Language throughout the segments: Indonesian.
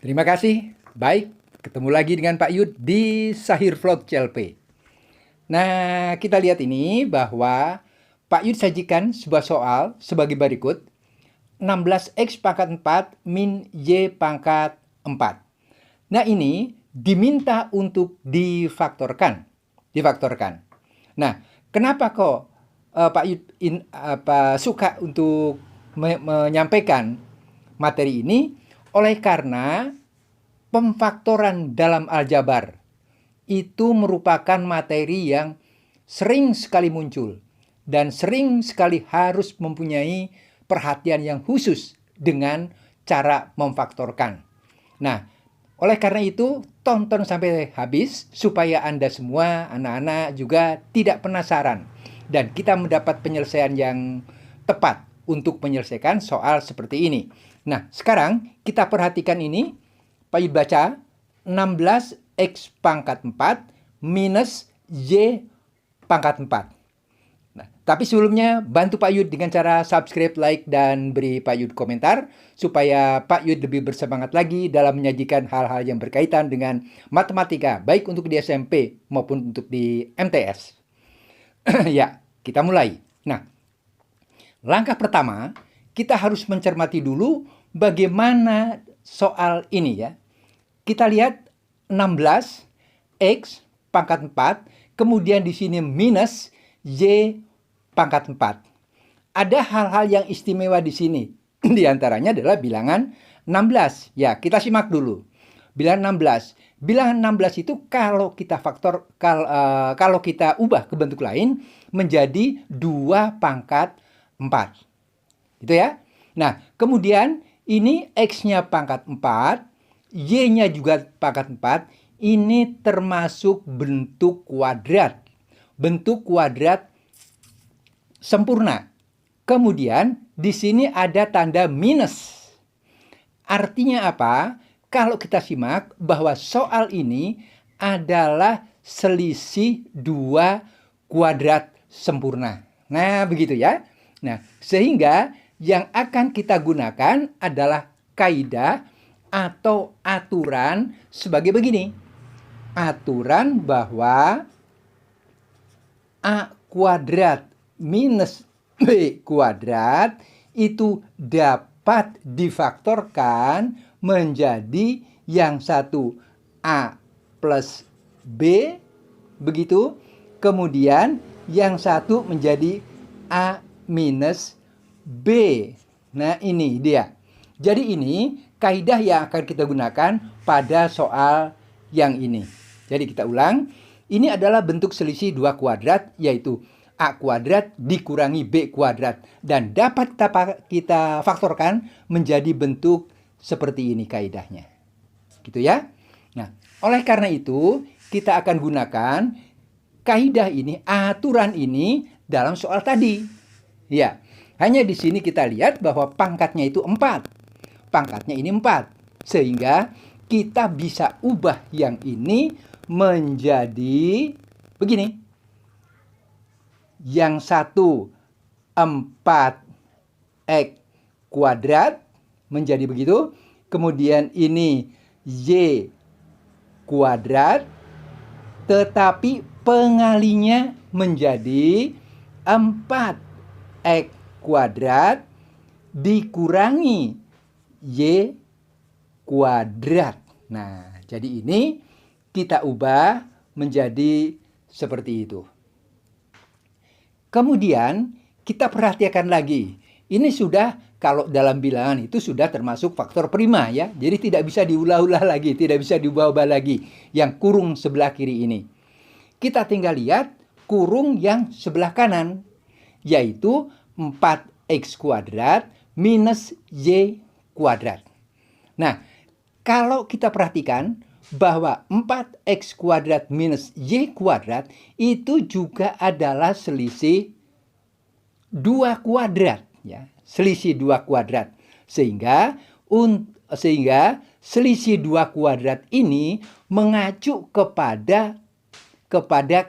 Terima kasih. Baik, ketemu lagi dengan Pak Yud di Sahir Vlog CLP. Nah, kita lihat ini bahwa Pak Yud sajikan sebuah soal sebagai berikut. 16X pangkat 4 min Y pangkat 4. Nah, ini diminta untuk difaktorkan. Nah, kenapa kok Pak Yud suka untuk menyampaikan materi ini? Oleh karena pemfaktoran dalam aljabar itu merupakan materi yang sering sekali muncul dan sering sekali harus mempunyai perhatian yang khusus dengan cara memfaktorkan. Nah, oleh karena itu, tonton sampai habis supaya Anda semua, anak-anak juga tidak penasaran dan kita mendapat penyelesaian yang tepat untuk menyelesaikan soal seperti ini. Nah, sekarang kita perhatikan ini. Pak Yud baca 16X pangkat 4 minus Y pangkat 4. Nah, tapi sebelumnya bantu Pak Yud dengan cara subscribe, like, dan beri Pak Yud komentar supaya Pak Yud lebih bersemangat lagi dalam menyajikan hal-hal yang berkaitan dengan matematika, baik untuk di SMP maupun untuk di MTS. Ya, kita mulai. Nah, langkah pertama, kita harus mencermati dulu bagaimana soal ini ya. Kita lihat 16 X pangkat 4, kemudian di sini minus Y pangkat 4. Ada hal-hal yang istimewa di sini. Di antaranya adalah bilangan 16. Ya, kita simak dulu. Bilangan 16. Bilangan 16 itu kalau kita kalau kita ubah ke bentuk lain menjadi 2 pangkat 4. Gitu ya. Nah, kemudian ini X-nya pangkat 4, Y-nya juga pangkat 4, ini termasuk bentuk kuadrat. Bentuk kuadrat sempurna. Kemudian di sini ada tanda minus. Artinya apa? Kalau kita simak bahwa soal ini adalah selisih 2 kuadrat sempurna. Nah, begitu ya. Nah, sehingga yang akan kita gunakan adalah kaidah atau aturan sebagai begini. Aturan bahwa A kuadrat minus B kuadrat itu dapat difaktorkan menjadi yang satu A plus B, begitu. Kemudian yang satu menjadi A minus B. Nah, ini dia. Jadi ini kaidah yang akan kita gunakan pada soal yang ini. Jadi kita ulang. Ini adalah bentuk selisih 2 kuadrat, yaitu A kuadrat dikurangi B kuadrat. Dan dapat kita faktorkan menjadi bentuk seperti ini kaidahnya. Gitu ya. Nah, oleh karena itu, kita akan gunakan kaidah ini, aturan ini dalam soal tadi. Ya, hanya di sini kita lihat bahwa pangkatnya itu 4. Pangkatnya ini 4. Sehingga kita bisa ubah yang ini menjadi begini. Yang satu 4X kuadrat menjadi begitu. Kemudian ini Y kuadrat. Tetapi pengalinya menjadi 4X kuadrat dikurangi Y kuadrat. Nah, jadi ini kita ubah menjadi seperti itu. Kemudian kita perhatikan lagi. Ini sudah kalau dalam bilangan itu sudah termasuk faktor prima ya. Jadi tidak bisa diulah-ulah lagi, tidak bisa diubah-ubah lagi. Yang kurung sebelah kiri ini. Kita tinggal lihat kurung yang sebelah kanan. Yaitu 4X kuadrat minus Y kuadrat. Nah, kalau kita perhatikan bahwa 4X kuadrat minus Y kuadrat itu juga adalah selisih 2 kuadrat. Ya, selisih 2 kuadrat. Sehingga selisih 2 kuadrat ini mengacu kepada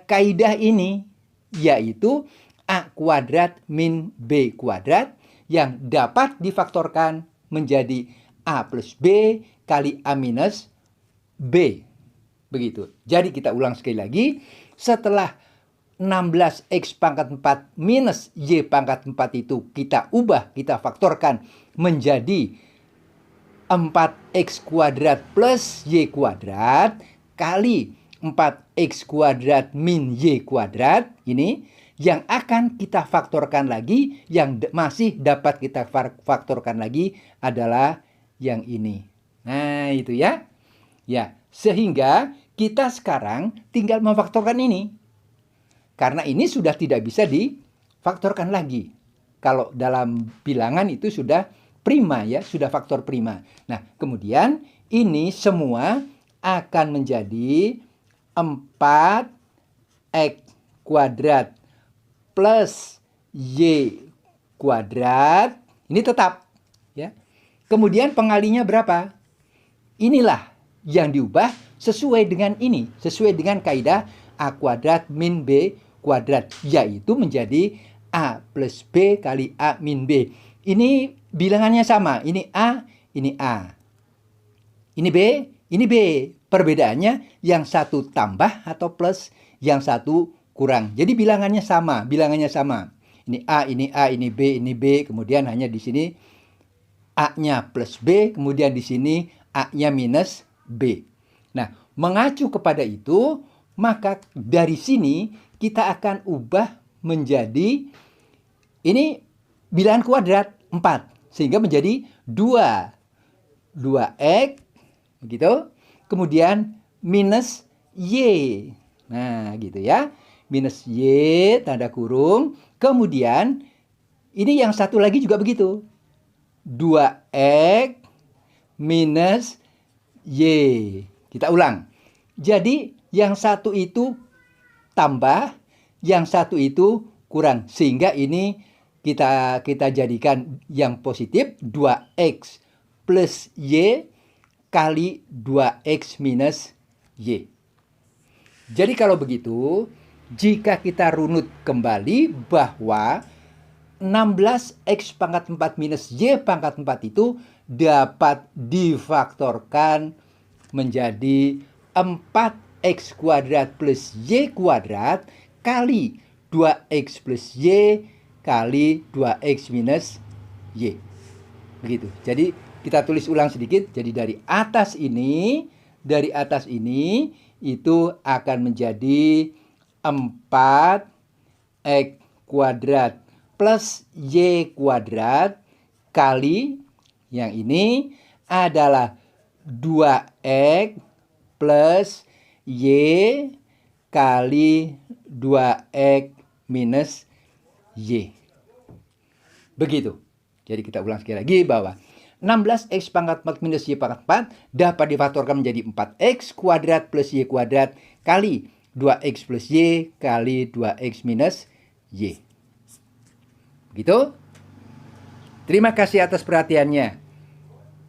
kaidah ini. Yaitu A kuadrat min B kuadrat yang dapat difaktorkan menjadi A plus B kali A minus B. Begitu. Jadi kita ulang sekali lagi. Setelah 16x pangkat 4 minus y pangkat 4 itu kita ubah, kita faktorkan menjadi 4x kuadrat plus y kuadrat kali 4x kuadrat min y kuadrat. Ini yang akan kita faktorkan lagi, yang masih dapat kita faktorkan lagi adalah yang ini. Nah, itu ya. Ya, sehingga kita sekarang tinggal memfaktorkan ini. Karena ini sudah tidak bisa difaktorkan lagi. Kalau dalam bilangan itu sudah prima ya, sudah faktor prima. Nah, kemudian ini semua akan menjadi 4x kuadrat plus y kuadrat. Ini tetap ya. Kemudian pengalinya berapa? Inilah yang diubah sesuai dengan ini, sesuai dengan kaidah A kuadrat min B kuadrat, yaitu menjadi A plus B kali A min B. Ini bilangannya sama, ini A, ini A. Ini B, ini B. Perbedaannya yang satu tambah atau plus, yang satu kurang. Jadi bilangannya sama, bilangannya sama. Ini A, ini A, ini B, kemudian hanya di sini A-nya plus B, kemudian di sini A-nya minus B. Nah, mengacu kepada itu, maka dari sini kita akan ubah menjadi ini bilangan kuadrat 4. Sehingga menjadi 2x, begitu. Kemudian minus y. Nah, gitu ya. Minus y, tanda kurung. Kemudian, ini yang satu lagi juga begitu. 2x minus y. Kita ulang. Jadi yang satu itu tambah, yang satu itu kurang. Sehingga ini kita jadikan yang positif 2x plus y kali 2x minus y. Jadi kalau begitu, jika kita runut kembali bahwa 16x pangkat 4 minus y pangkat 4 itu dapat difaktorkan menjadi 4x kuadrat plus y kuadrat kali 2x plus y kali 2x minus y. Begitu. Jadi kita tulis ulang sedikit. Jadi dari atas ini itu akan menjadi 4x kuadrat plus y kuadrat kali yang ini adalah 2x plus y kali 2x minus y. Begitu. Jadi kita ulang sekali lagi bahwa 16x pangkat 4 minus y pangkat 4 dapat difaktorkan menjadi 4x kuadrat plus y kuadrat kali 2x plus y kali 2x minus y. Begitu. Terima kasih atas perhatiannya.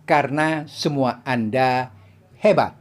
Karena semua Anda hebat.